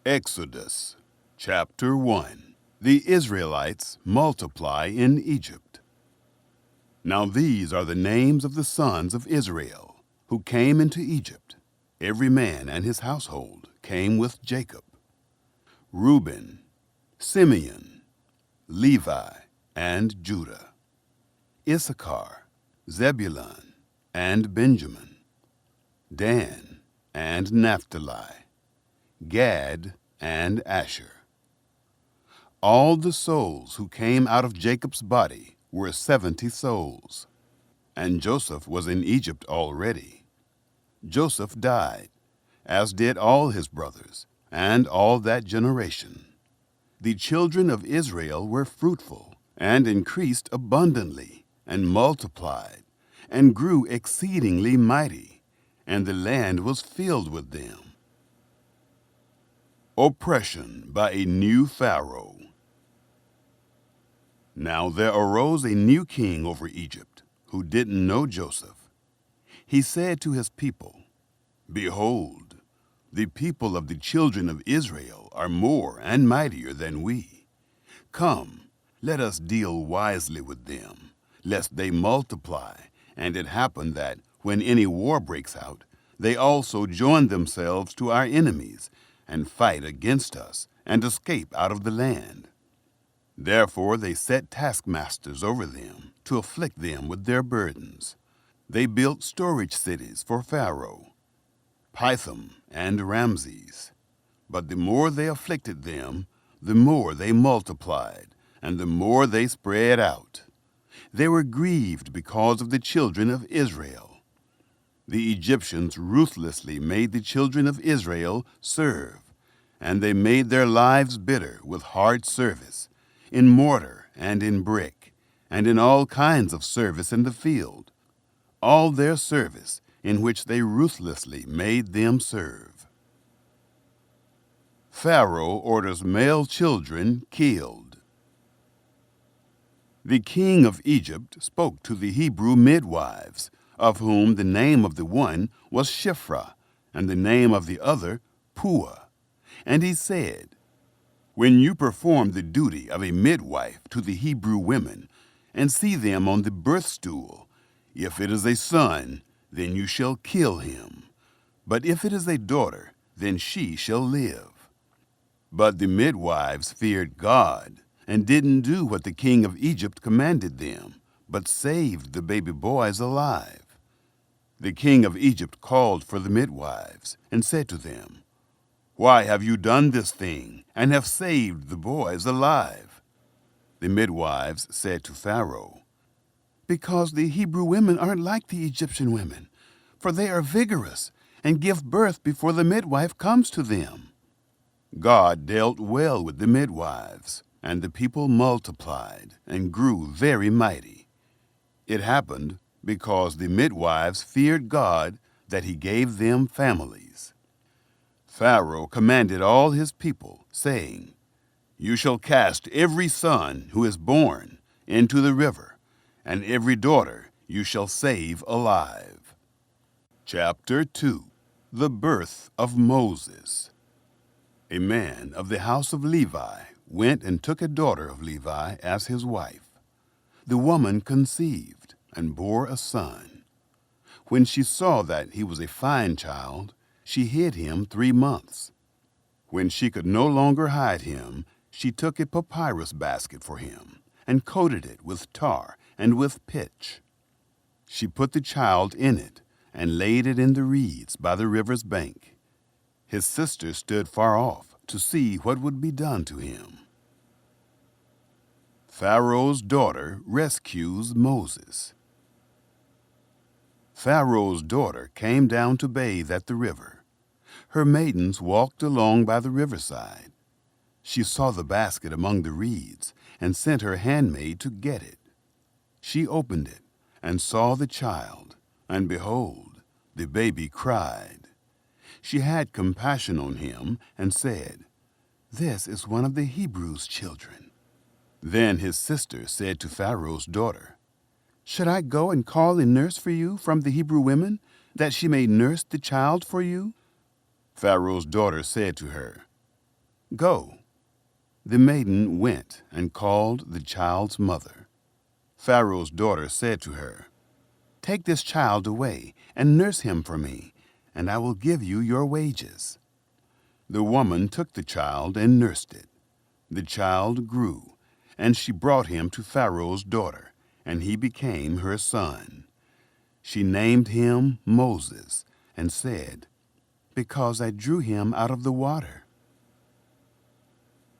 Exodus, chapter 1. The Israelites multiply in Egypt. Now these are the names of the sons of Israel, who came into Egypt. Every man and his household came with Jacob: Reuben, Simeon, Levi, and Judah; Issachar, Zebulun, and Benjamin; Dan, and Naphtali; Gad, and Asher. All the souls who came out of Jacob's body were 70 souls. And Joseph was in Egypt already. Joseph died, as did all his brothers, and all that generation. The children of Israel were fruitful, and increased abundantly, and multiplied, and grew exceedingly mighty, and the land was filled with them. Oppression by a new Pharaoh. Now there arose a new king over Egypt, who didn't know Joseph. He said to his people, "Behold, the people of the children of Israel are more and mightier than we. Come, let us deal wisely with them, lest they multiply, and it happen that, when any war breaks out, they also join themselves to our enemies, and fight against us, and escape out of the land." Therefore they set taskmasters over them, to afflict them with their burdens. They built storage cities for Pharaoh, Pithom and Ramses. But the more they afflicted them, the more they multiplied, and the more they spread out. They were grieved because of the children of Israel. The Egyptians ruthlessly made the children of Israel serve, and they made their lives bitter with hard service, in mortar and in brick, and in all kinds of service in the field, all their service in which they ruthlessly made them serve. Pharaoh orders male children killed. The king of Egypt spoke to the Hebrew midwives, of whom the name of the one was Shiphrah, and the name of the other Puah. And he said, "When you perform the duty of a midwife to the Hebrew women, and see them on the birth stool, if it is a son, then you shall kill him. But if it is a daughter, then she shall live." But the midwives feared God, and didn't do what the king of Egypt commanded them, but saved the baby boys alive. The king of Egypt called for the midwives, and said to them, "Why have you done this thing, and have saved the boys alive?" The midwives said to Pharaoh, "Because the Hebrew women aren't like the Egyptian women, for they are vigorous, and give birth before the midwife comes to them." God dealt well with the midwives, and the people multiplied, and grew very mighty. It happened, because the midwives feared God, that he gave them families. Pharaoh commanded all his people, saying, "You shall cast every son who is born into the river, and every daughter you shall save alive." Chapter 2. The birth of Moses. A man of the house of Levi went and took a daughter of Levi as his wife. The woman conceived and bore a son. When she saw that he was a fine child, she hid him 3 months. When she could no longer hide him, she took a papyrus basket for him, and coated it with tar and with pitch. She put the child in it, and laid it in the reeds by the river's bank. His sister stood far off to see what would be done to him. Pharaoh's daughter rescues Moses. Pharaoh's daughter came down to bathe at the river. Her maidens walked along by the riverside. She saw the basket among the reeds, and sent her handmaid to get it. She opened it, and saw the child, and behold, the baby cried. She had compassion on him, and said, "This is one of the Hebrews' children." Then his sister said to Pharaoh's daughter, "Should I go and call a nurse for you from the Hebrew women, that she may nurse the child for you?" Pharaoh's daughter said to her, Go." The maiden went and called the child's mother. Pharaoh's daughter said to her, "Take this child away and nurse him for me, and I will give you your wages." The woman took the child and nursed it. The child grew, and she brought him to Pharaoh's daughter, and he became her son. She named him Moses and said, "Because I drew him out of the water."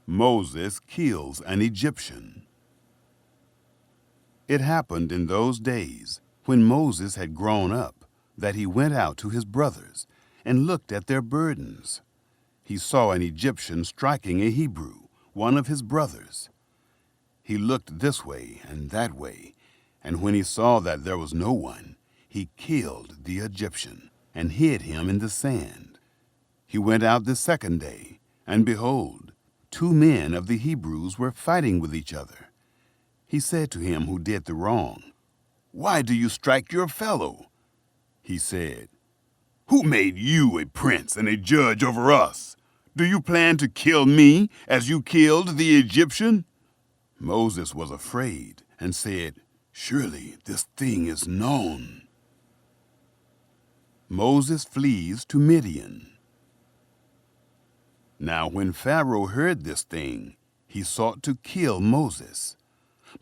Moses kills an Egyptian. It happened in those days, when Moses had grown up, that he went out to his brothers and looked at their burdens. He saw an Egyptian striking a Hebrew, one of his brothers. He looked this way and that way, and when he saw that there was no one, he killed the Egyptian and hid him in the sand. He went out the second day, and behold, 2 men of the Hebrews were fighting with each other. He said to him who did the wrong, "Why do you strike your fellow?" He said, "Who made you a prince and a judge over us? Do you plan to kill me as you killed the Egyptian?" Moses was afraid and said, "Surely this thing is known." Moses flees to Midian. Now when Pharaoh heard this thing, he sought to kill Moses.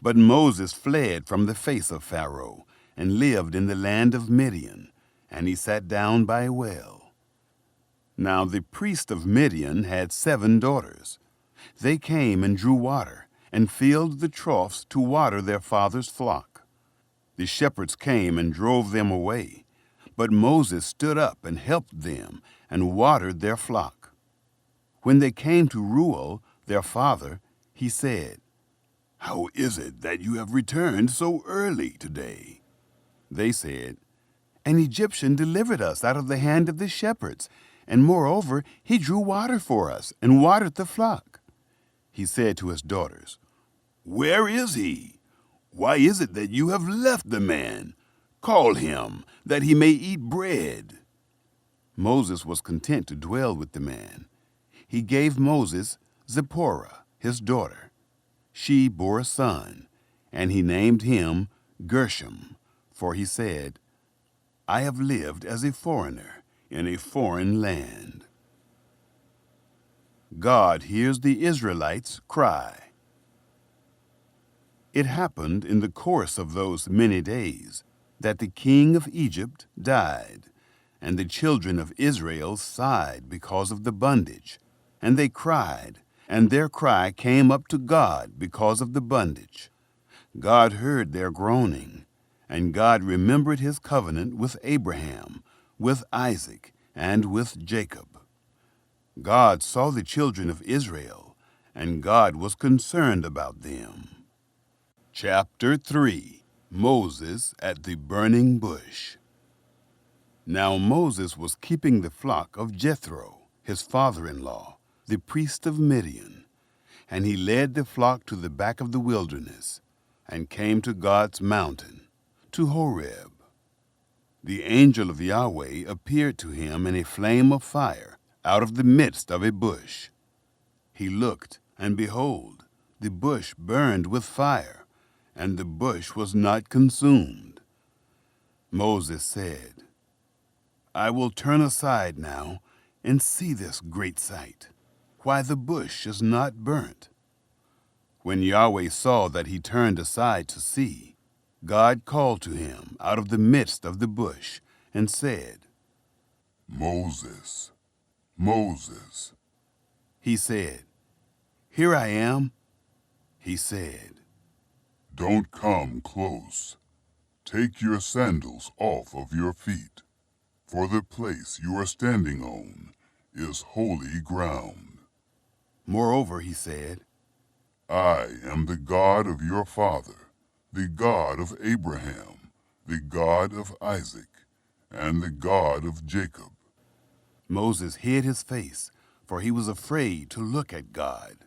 But Moses fled from the face of Pharaoh and lived in the land of Midian, and he sat down by a well. Now the priest of Midian had 7 daughters. They came and drew water and filled the troughs to water their father's flock. The shepherds came and drove them away, but Moses stood up and helped them and watered their flock. When they came to Reuel, their father, he said, "How is it that you have returned so early today?" They said, "An Egyptian delivered us out of the hand of the shepherds, and moreover, he drew water for us and watered the flock." He said to his daughters, "Where is he? Why is it that you have left the man? Call him, that he may eat bread." Moses was content to dwell with the man. He gave Moses Zipporah, his daughter. She bore a son, and he named him Gershom, for he said, "I have lived as a foreigner in a foreign land." God hears the Israelites cry. It happened in the course of those many days that the king of Egypt died, and the children of Israel sighed because of the bondage, and they cried, and their cry came up to God because of the bondage. God heard their groaning, and God remembered his covenant with Abraham, with Isaac, and with Jacob. God saw the children of Israel, and God was concerned about them. Chapter 3. Moses at the burning bush. Now Moses was keeping the flock of Jethro, his father-in-law, the priest of Midian, and he led the flock to the back of the wilderness, and came to God's mountain, to Horeb. The angel of Yahweh appeared to him in a flame of fire out of the midst of a bush. He looked, and behold, the bush burned with fire, and the bush was not consumed. Moses said, "I will turn aside now and see this great sight, why the bush is not burnt." When Yahweh saw that he turned aside to see, God called to him out of the midst of the bush and said, "Moses, Moses." He said, "Here I am." He said, "Don't come close. Take your sandals off of your feet, for the place you are standing on is holy ground." Moreover, he said, "I am the God of your father, the God of Abraham, the God of Isaac, and the God of Jacob." Moses hid his face, for he was afraid to look at God.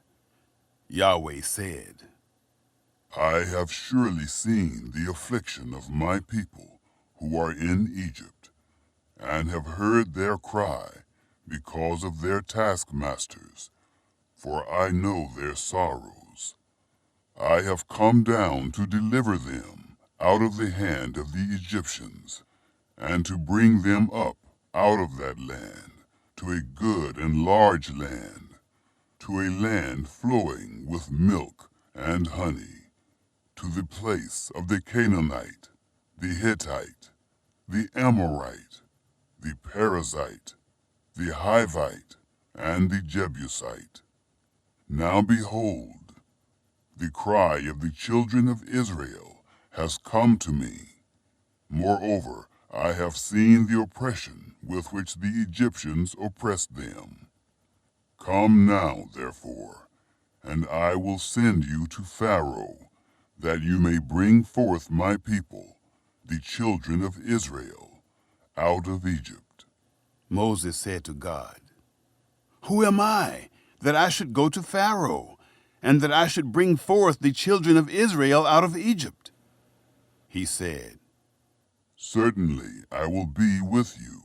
Yahweh said, "I have surely seen the affliction of my people who are in Egypt, and have heard their cry because of their taskmasters, for I know their sorrows. I have come down to deliver them out of the hand of the Egyptians, and to bring them up out of that land to a good and large land, to a land flowing with milk and honey, to the place of the Canaanite, the Hittite, the Amorite, the Perizzite, the Hivite, and the Jebusite. Now behold, the cry of the children of Israel has come to me. Moreover, I have seen the oppression with which the Egyptians oppressed them. Come now, therefore, and I will send you to Pharaoh, that you may bring forth my people, the children of Israel, out of Egypt. Moses said to God, "Who am I, that I should go to Pharaoh, and that I should bring forth the children of Israel out of Egypt?" He said, Certainly I will be with you.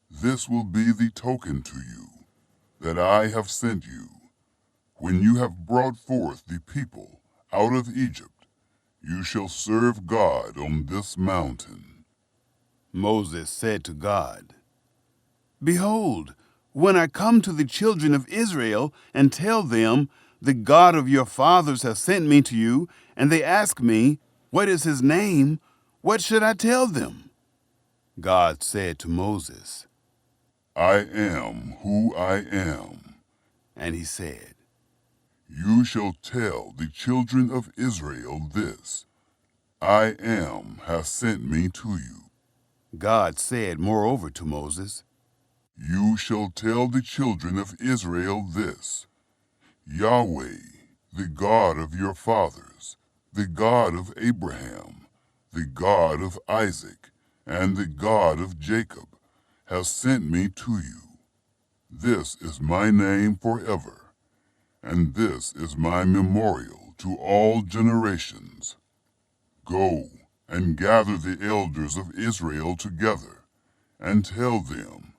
This will be the token to you, that I have sent you. When you have brought forth the people out of Egypt, you shall serve God on this mountain. Moses said to God, "Behold, when I come to the children of Israel and tell them, 'The God of your fathers has sent me to you,' and they ask me, 'What is his name?' what should I tell them?" God said to Moses, I am who I am. and he said, You shall tell the children of Israel this: I am has sent me to you. God said moreover to Moses, You shall tell the children of Israel this: Yahweh, the God of your fathers, the God of Abraham, the God of Isaac, and the God of Jacob, has sent me to you. This is my name forever, and this is my memorial to all generations. Go and gather the elders of Israel together, and tell them,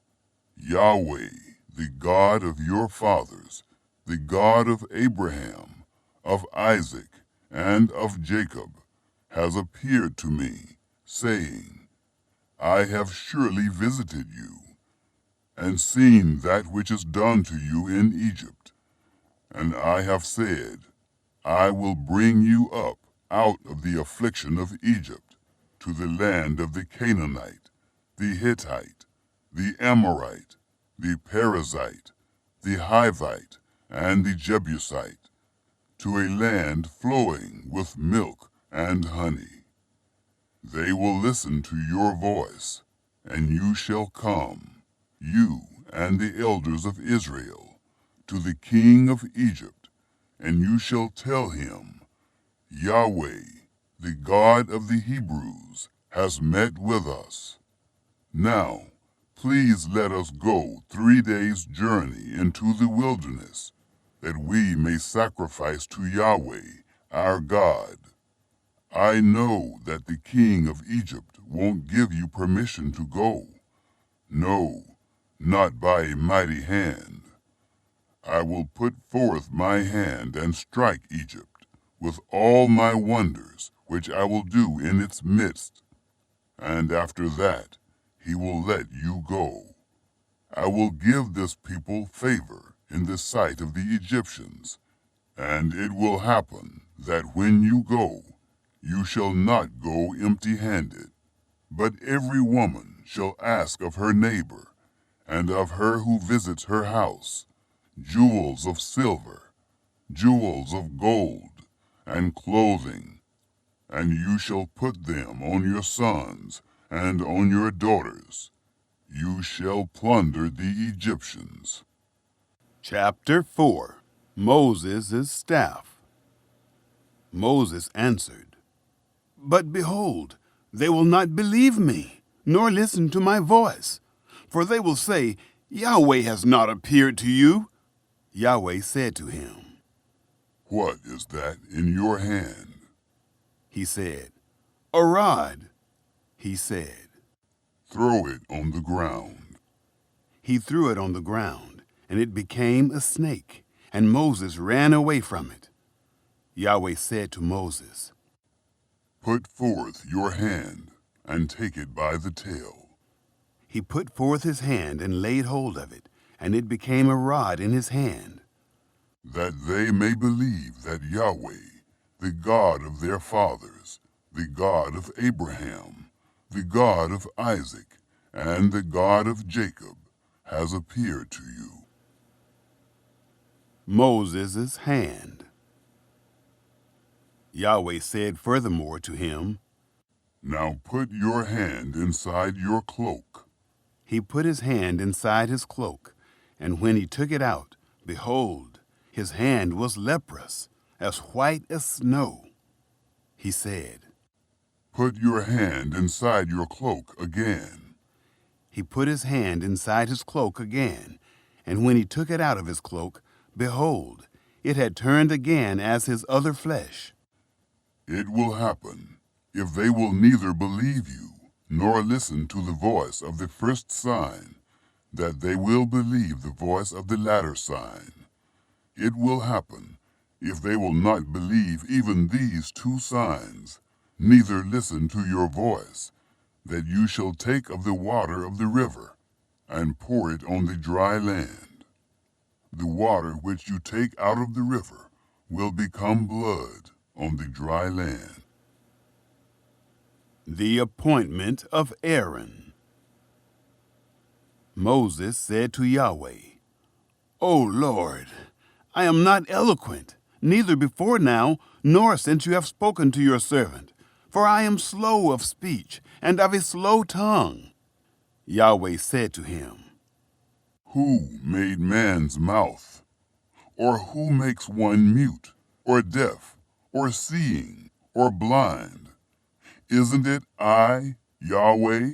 Yahweh, the God of your fathers, the God of Abraham, of Isaac, and of Jacob, has appeared to me, saying, I have surely visited you, and seen that which is done to you in Egypt. And I have said, I will bring you up out of the affliction of Egypt to the land of the Canaanite, the Hittite, the Amorite, the Perizzite, the Hivite, and the Jebusite, to a land flowing with milk and honey. They will listen to your voice, and you shall come, you and the elders of Israel, to the king of Egypt, and you shall tell him, Yahweh, the God of the Hebrews, has met with us. Now, please let us go 3 days' journey into the wilderness, that we may sacrifice to Yahweh, our God. I know that the king of Egypt won't give you permission to go. No, not by a mighty hand. I will put forth my hand and strike Egypt with all my wonders, which I will do in its midst. And after that, he will let you go. I will give this people favor in the sight of the Egyptians, and it will happen that when you go, you shall not go empty-handed, but every woman shall ask of her neighbor, and of her who visits her house, jewels of silver, jewels of gold, and clothing, and you shall put them on your sons and on your daughters. You shall plunder the Egyptians. Chapter 4. Moses' Staff. Moses answered, "But behold, they will not believe me, nor listen to my voice. For they will say, 'Yahweh has not appeared to you.'" Yahweh said to him, What is that in your hand? he said, "A rod." He said. Throw it on the ground. He threw it on the ground, and it became a snake, and Moses ran away from it. Yahweh said to Moses, Put forth your hand and take it by the tail. He put forth his hand and laid hold of it, and it became a rod in his hand. That they may believe that Yahweh, the God of their fathers, the God of Abraham, the God of Isaac, and the God of Jacob, has appeared to you. Moses' hand. Yahweh said furthermore to him, Now put your hand inside your cloak. He put his hand inside his cloak, and when he took it out, behold, his hand was leprous, as white as snow. He said, Put your hand inside your cloak again. He put his hand inside his cloak again, and when he took it out of his cloak, behold, it had turned again as his other flesh. It will happen, if they will neither believe you nor listen to the voice of the first sign, that they will believe the voice of the latter sign. It will happen, if they will not believe even these two signs, neither listen to your voice, that you shall take of the water of the river, and pour it on the dry land. The water which you take out of the river will become blood on the dry land. The appointment of Aaron. Moses said to Yahweh, O Lord, I am not eloquent, neither before now, nor since you have spoken to your servant, for I am slow of speech, and of a slow tongue. Yahweh said to him, Who made man's mouth? Or who makes one mute, or deaf, or seeing, or blind? Isn't it I, Yahweh?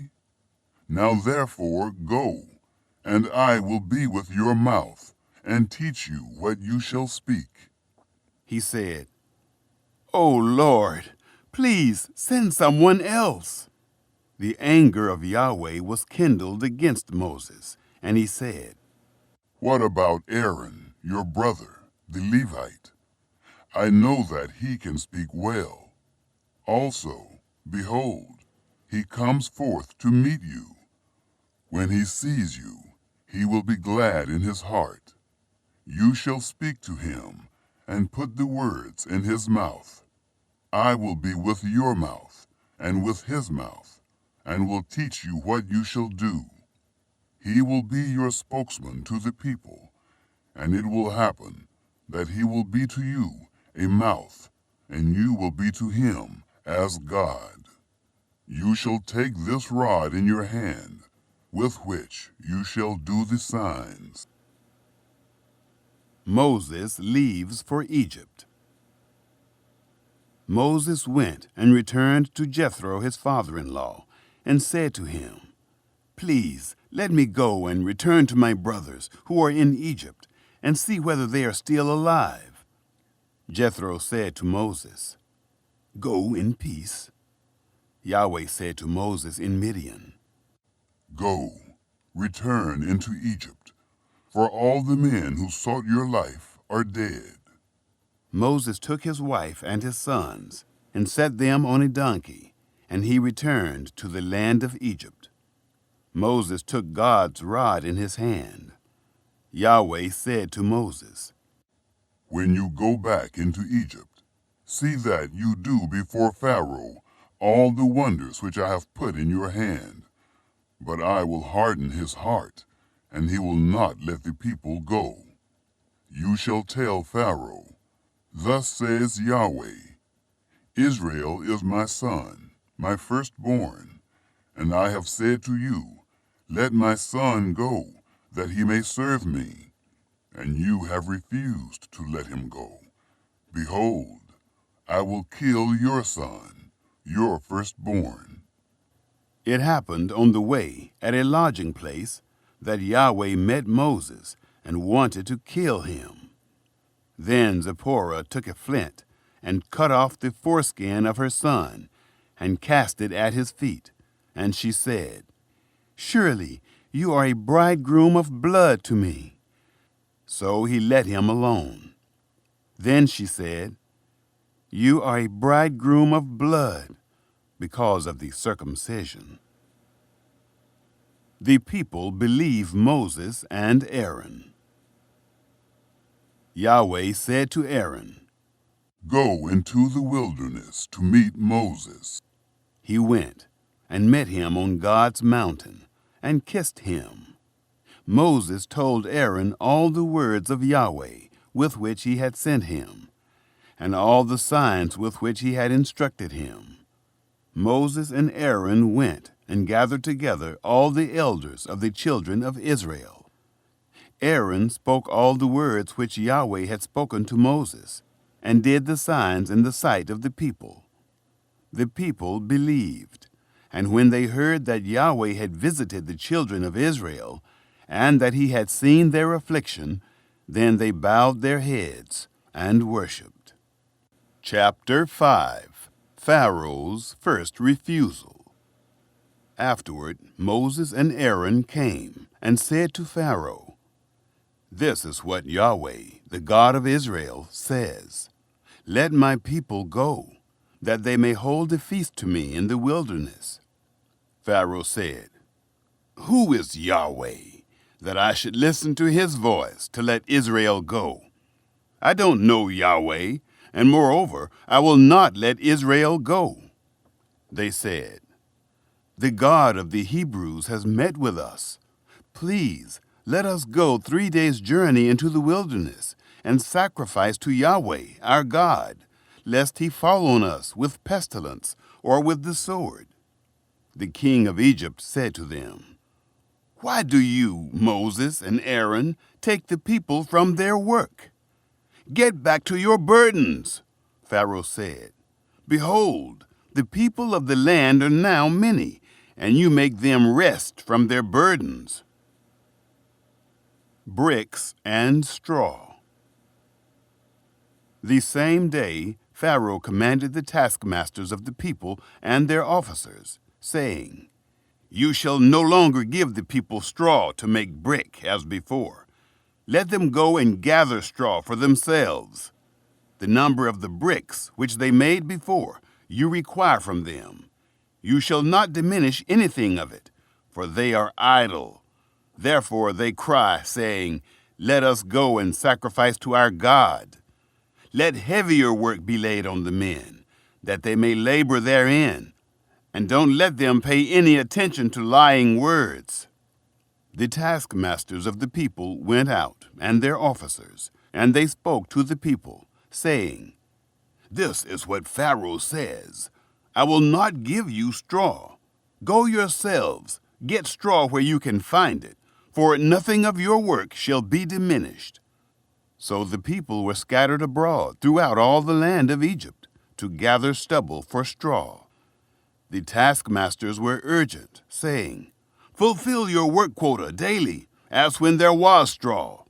Now therefore go, and I will be with your mouth, and teach you what you shall speak. He said, O Lord, please send someone else. The anger of Yahweh was kindled against Moses, and he said, What about Aaron, your brother, the Levite? I know that he can speak well. Also, behold, he comes forth to meet you. When he sees you, he will be glad in his heart. You shall speak to him, and put the words in his mouth. I will be with your mouth, and with his mouth, and will teach you what you shall do. He will be your spokesman to the people, and it will happen that he will be to you a mouth, and you will be to him as God. You shall take this rod in your hand, with which you shall do the signs. Moses leaves for Egypt. Moses went and returned to Jethro, his father-in-law, and said to him, Please, let me go and return to my brothers who are in Egypt, and see whether they are still alive. Jethro said to Moses, Go in peace. Yahweh said to Moses in Midian, Go, return into Egypt, for all the men who sought your life are dead. Moses took his wife and his sons, and set them on a donkey, and he returned to the land of Egypt. Moses took God's rod in his hand. Yahweh said to Moses, When you go back into Egypt, see that you do before Pharaoh all the wonders which I have put in your hand. But I will harden his heart, and he will not let the people go. You shall tell Pharaoh, Thus says Yahweh, Israel is my son, my firstborn, and I have said to you, Let my son go, that he may serve me. And you have refused to let him go. Behold, I will kill your son, your firstborn. It happened on the way at a lodging place that Yahweh met Moses and wanted to kill him. Then Zipporah took a flint and cut off the foreskin of her son and cast it at his feet. And she said, Surely you are a bridegroom of blood to me. So he let him alone. Then she said, "You are a bridegroom of blood because of the circumcision." The people believed Moses and Aaron. Yahweh said to Aaron, Go into the wilderness to meet Moses. He went and met him on God's mountain and kissed him. Moses told Aaron all the words of Yahweh with which he had sent him, and all the signs with which he had instructed him. Moses and Aaron went and gathered together all the elders of the children of Israel. Aaron spoke all the words which Yahweh had spoken to Moses, and did the signs in the sight of the people. The people believed, and when they heard that Yahweh had visited the children of Israel, and that he had seen their affliction, then they bowed their heads and worshipped. Chapter 5. Pharaoh's first refusal. Afterward, Moses and Aaron came and said to Pharaoh, "This is what Yahweh, the God of Israel, says. Let my people go, that they may hold a feast to me in the wilderness." Pharaoh said, "Who is Yahweh, that I should listen to his voice to let Israel go? I don't know Yahweh, and moreover, I will not let Israel go." They said, "The God of the Hebrews has met with us. Please, let us go 3 days' journey into the wilderness and sacrifice to Yahweh, our God, lest he fall on us with pestilence or with the sword." The king of Egypt said to them, "Why do you, Moses and Aaron, take the people from their work?" "Get back to your burdens," Pharaoh said. "Behold, the people of the land are now many, and you make them rest from their burdens." Bricks and straw. The same day, Pharaoh commanded the taskmasters of the people and their officers, saying, "You shall no longer give the people straw to make brick as before. Let them go and gather straw for themselves. The number of the bricks which they made before you require from them. You shall not diminish anything of it, for they are idle. Therefore they cry, saying, 'Let us go and sacrifice to our God.' Let heavier work be laid on the men, that they may labor therein, and don't let them pay any attention to lying words." The taskmasters of the people went out, and their officers, and they spoke to the people, saying, "This is what Pharaoh says. I will not give you straw. Go yourselves, get straw where you can find it, for nothing of your work shall be diminished." So the people were scattered abroad throughout all the land of Egypt to gather stubble for straw. The taskmasters were urgent, saying, "Fulfill your work quota daily, as when there was straw."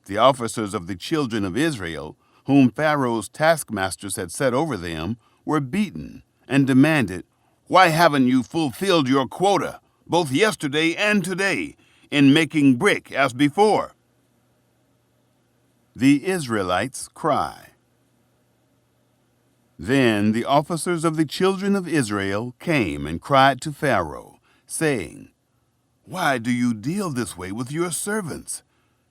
The officers of the children of Israel, whom Pharaoh's taskmasters had set over them, were beaten and demanded, "Why haven't you fulfilled your quota, both yesterday and today, in making brick as before?" The Israelites cry. Then the officers of the children of Israel came and cried to Pharaoh, saying, "Why do you deal this way with your servants?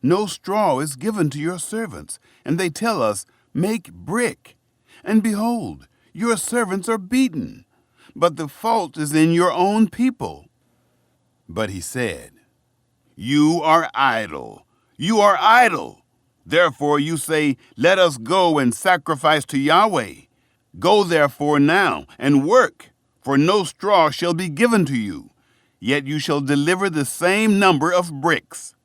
No straw is given to your servants, and they tell us, 'Make brick.' And behold, your servants are beaten, but the fault is in your own people." But he said, "You are idle. You are idle. Therefore you say, 'Let us go and sacrifice to Yahweh.' Go therefore now and work, for no straw shall be given to you, yet you shall deliver the same number of bricks."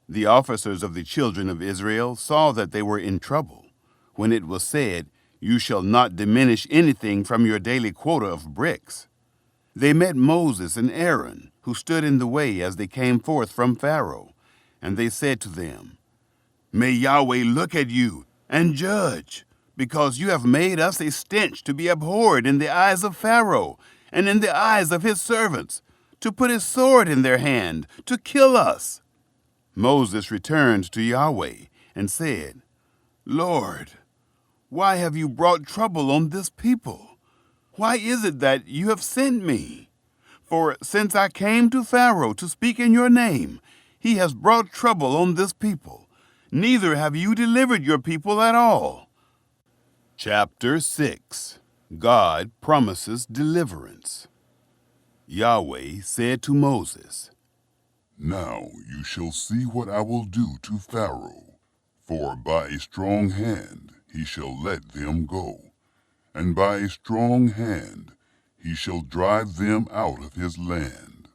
The officers of the children of Israel saw that they were in trouble, when it was said, "You shall not diminish anything from your daily quota of bricks." They met Moses and Aaron, who stood in the way as they came forth from Pharaoh, and they said to them, "May Yahweh look at you and judge, because you have made us a stench to be abhorred in the eyes of Pharaoh and in the eyes of his servants, to put a sword in their hand to kill us." Moses returned to Yahweh and said, Lord, why have you brought trouble on this people? Why is it that you have sent me? For since I came to Pharaoh to speak in your name, he has brought trouble on this people. Neither have you delivered your people at all. Chapter 6. God promises deliverance. Yahweh said to Moses, Now you shall see what I will do to Pharaoh, for by a strong hand he shall let them go, and by a strong hand he shall drive them out of his land.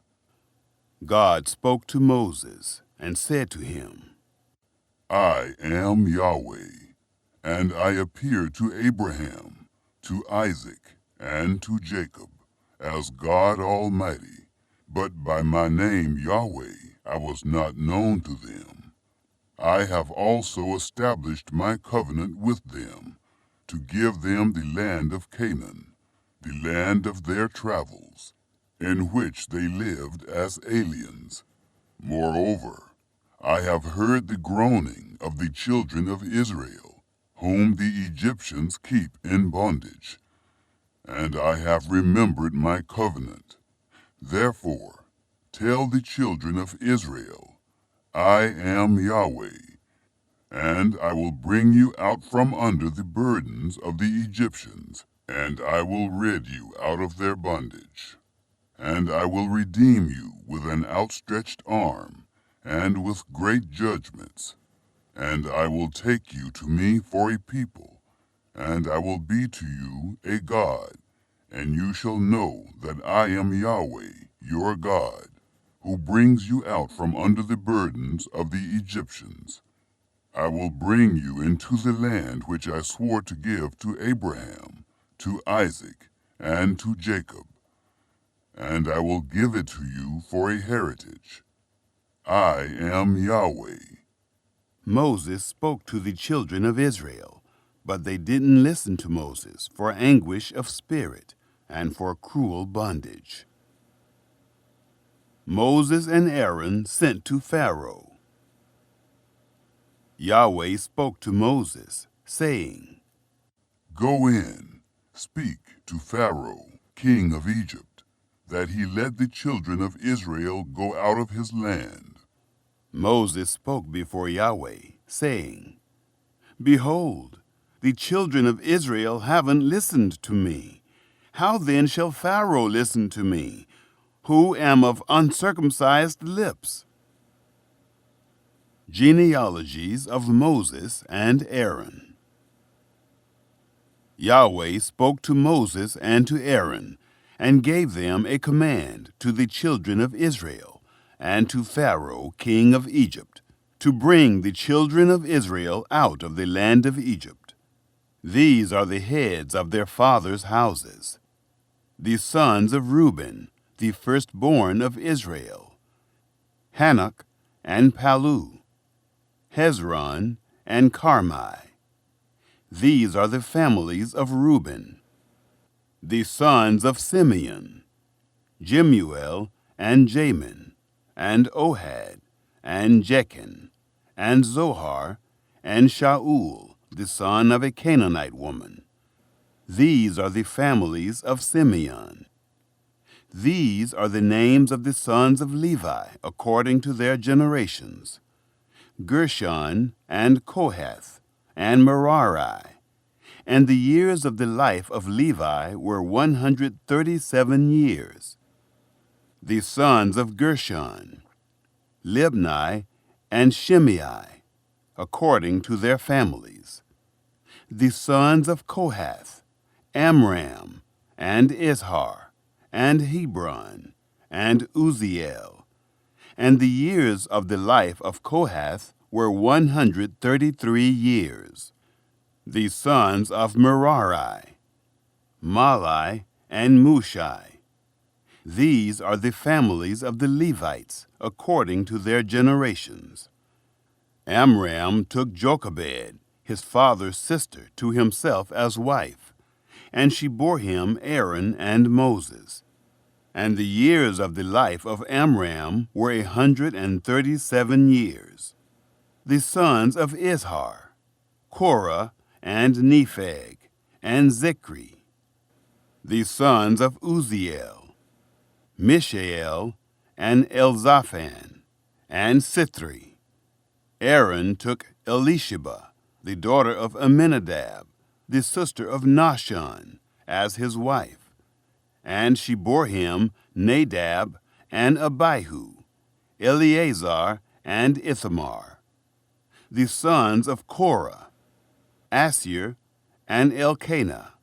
God spoke to Moses and said to him, I am Yahweh, and I appeared to Abraham, to Isaac, and to Jacob, as God Almighty, but by my name Yahweh I was not known to them. I have also established my covenant with them, to give them the land of Canaan, the land of their travels, in which they lived as aliens. Moreover, I have heard the groaning of the children of Israel, whom the Egyptians keep in bondage, and I have remembered my covenant. Therefore, tell the children of Israel, I am Yahweh, and I will bring you out from under the burdens of the Egyptians, and I will rid you out of their bondage. And I will redeem you with an outstretched arm, and with great judgments. And I will take you to me for a people, and I will be to you a God, and you shall know that I am Yahweh, your God, who brings you out from under the burdens of the Egyptians. I will bring you into the land which I swore to give to Abraham, to Isaac, and to Jacob, and I will give it to you for a heritage. I am Yahweh. Moses spoke to the children of Israel, but they didn't listen to Moses for anguish of spirit and for cruel bondage. Moses and Aaron sent to Pharaoh. Yahweh spoke to Moses, saying, Go in, speak to Pharaoh, king of Egypt, that he let the children of Israel go out of his land. Moses spoke before Yahweh, saying, Behold, the children of Israel haven't listened to me. How then shall Pharaoh listen to me, who am of uncircumcised lips? Genealogies of Moses and Aaron. Yahweh spoke to Moses and to Aaron, and gave them a command to the children of Israel, and to Pharaoh king of Egypt, to bring the children of Israel out of the land of Egypt. These are the heads of their fathers' houses. The sons of Reuben, the firstborn of Israel, Hanok and Palu, Hezron and Carmi. These are the families of Reuben. The sons of Simeon, Jemuel and Jamin, and Ohad, and Jechan, and Zohar, and Shaul, the son of a Canaanite woman. These are the families of Simeon. These are the names of the sons of Levi, according to their generations: Gershon, and Kohath, and Merari. And the years of the life of Levi were 137 years. The sons of Gershon, Libni, and Shimei, according to their families. The sons of Kohath, Amram, and Izhar, and Hebron, and Uzziel. And the years of the life of Kohath were 133 years. The sons of Merari, Mahli, and Mushai. These are the families of the Levites, according to their generations. Amram took Jochebed, his father's sister, to himself as wife, and she bore him Aaron and Moses. And the years of the life of Amram were 137 years. The sons of Izhar, Korah, and Nepheg, and Zikri. The sons of Uzziel, Mishael, and Elzaphan, and Sithri. Aaron took Elisheba, the daughter of Amminadab, the sister of Nahshon, as his wife, and she bore him Nadab and Abihu, Eleazar and Ithamar. The sons of Korah, Assir, and Elkanah,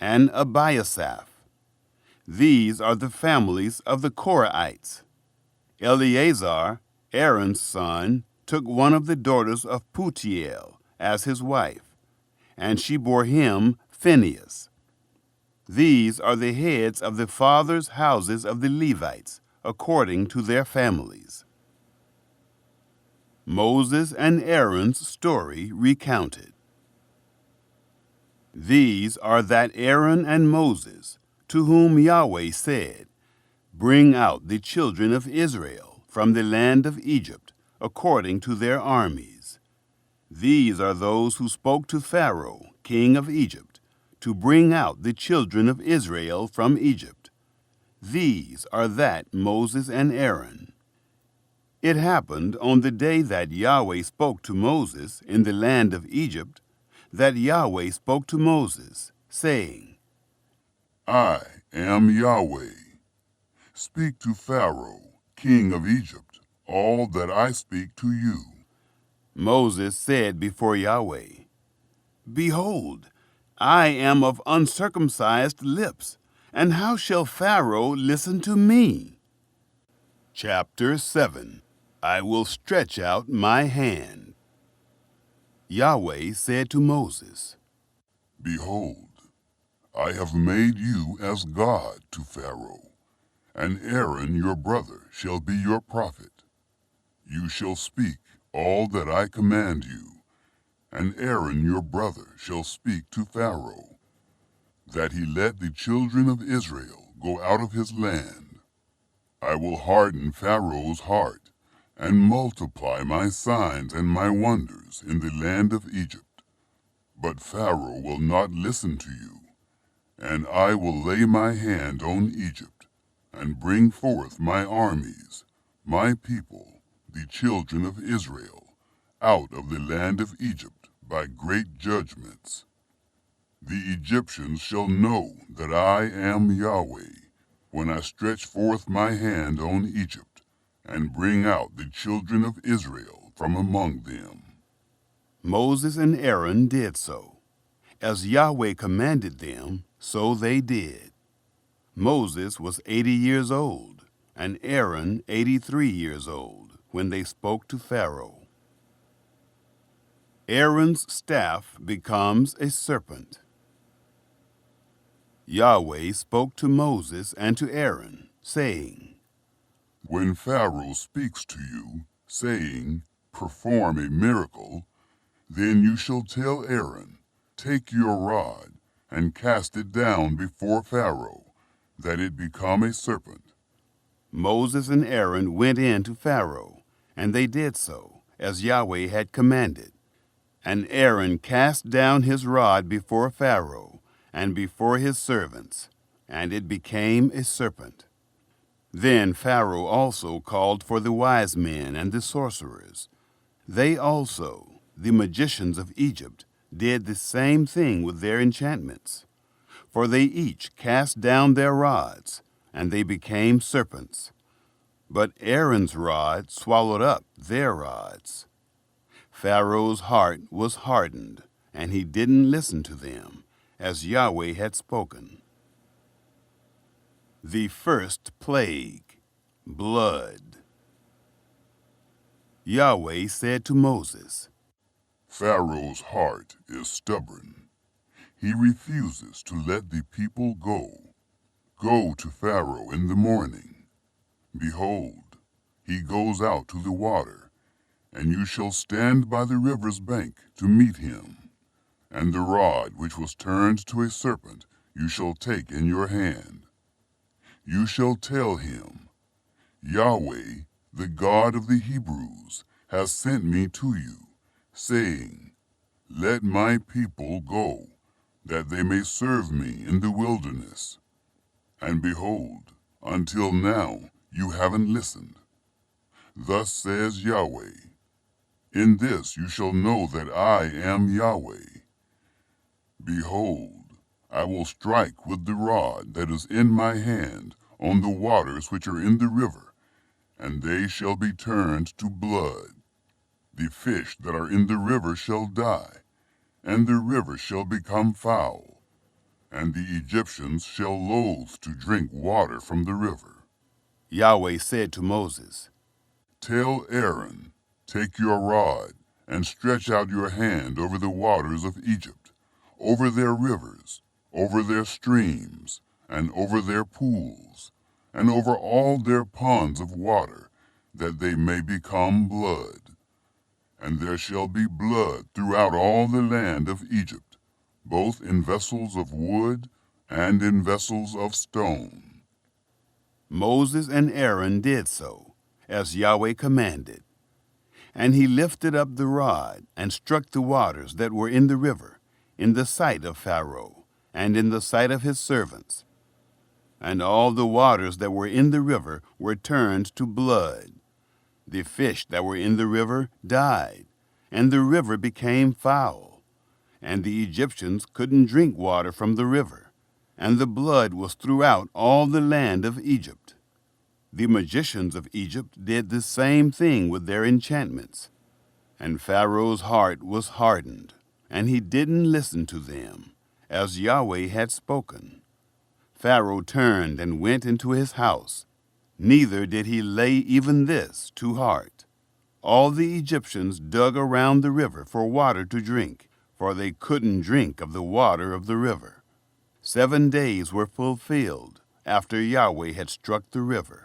and Abiasaph. These are the families of the Korahites. Eleazar, Aaron's son, took one of the daughters of Putiel as his wife, and she bore him Phinehas. These are the heads of the fathers' houses of the Levites, according to their families. Moses and Aaron's story recounted. These are that Aaron and Moses, to whom Yahweh said, "Bring out the children of Israel from the land of Egypt, according to their armies." These are those who spoke to Pharaoh, king of Egypt, to bring out the children of Israel from Egypt. These are that Moses and Aaron. It happened on the day that Yahweh spoke to Moses in the land of Egypt, that Yahweh spoke to Moses, saying, I am Yahweh. Speak to Pharaoh, king of Egypt, all that I speak to you. Moses said before Yahweh, "Behold, I am of uncircumcised lips, and how shall Pharaoh listen to me?" Chapter 7. I will stretch out my hand. Yahweh said to Moses, Behold, I have made you as God to Pharaoh, and Aaron your brother shall be your prophet. You shall speak all that I command you, and Aaron your brother shall speak to Pharaoh, that he let the children of Israel go out of his land. I will harden Pharaoh's heart, and multiply my signs and my wonders in the land of Egypt. But Pharaoh will not listen to you, and I will lay my hand on Egypt, and bring forth my armies, my people, the children of Israel, out of the land of Egypt by great judgments. The Egyptians shall know that I am Yahweh, when I stretch forth my hand on Egypt, and bring out the children of Israel from among them. Moses and Aaron did so. As Yahweh commanded them, so they did. Moses was 80 years old, and Aaron 83 years old, when they spoke to Pharaoh. Aaron's staff becomes a serpent. Yahweh spoke to Moses and to Aaron, saying, When Pharaoh speaks to you, saying, Perform a miracle, then you shall tell Aaron, Take your rod, and cast it down before Pharaoh, that it become a serpent. Moses and Aaron went in to Pharaoh, and they did so, as Yahweh had commanded. And Aaron cast down his rod before Pharaoh, and before his servants, and it became a serpent. Then Pharaoh also called for the wise men and the sorcerers. They also, the magicians of Egypt, did the same thing with their enchantments. For they each cast down their rods, and they became serpents. But Aaron's rod swallowed up their rods. Pharaoh's heart was hardened, and he didn't listen to them, as Yahweh had spoken. The first plague, blood. Yahweh said to Moses, Pharaoh's heart is stubborn. He refuses to let the people go. Go to Pharaoh in the morning. Behold, he goes out to the water, and you shall stand by the river's bank to meet him. And the rod which was turned to a serpent you shall take in your hand. You shall tell him, Yahweh, the God of the Hebrews, has sent me to you, saying, Let my people go, that they may serve me in the wilderness. And behold, until now you haven't listened. Thus says Yahweh, In this you shall know that I am Yahweh. Behold, I will strike with the rod that is in my hand on the waters which are in the river, and they shall be turned to blood. The fish that are in the river shall die, and the river shall become foul, and the Egyptians shall loathe to drink water from the river. Yahweh said to Moses, Tell Aaron, Take your rod, and stretch out your hand over the waters of Egypt, over their rivers, over their streams, and over their pools, and over all their ponds of water, that they may become blood. And there shall be blood throughout all the land of Egypt, both in vessels of wood and in vessels of stone. Moses and Aaron did so, as Yahweh commanded. And he lifted up the rod and struck the waters that were in the river, in the sight of Pharaoh, and in the sight of his servants. And all the waters that were in the river were turned to blood. The fish that were in the river died, and the river became foul. And the Egyptians couldn't drink water from the river, and the blood was throughout all the land of Egypt. The magicians of Egypt did the same thing with their enchantments. And Pharaoh's heart was hardened, and he didn't listen to them, as Yahweh had spoken. Pharaoh turned and went into his house. Neither did he lay even this to heart. All the Egyptians dug around the river for water to drink, for they couldn't drink of the water of the river. 7 days were fulfilled after Yahweh had struck the river.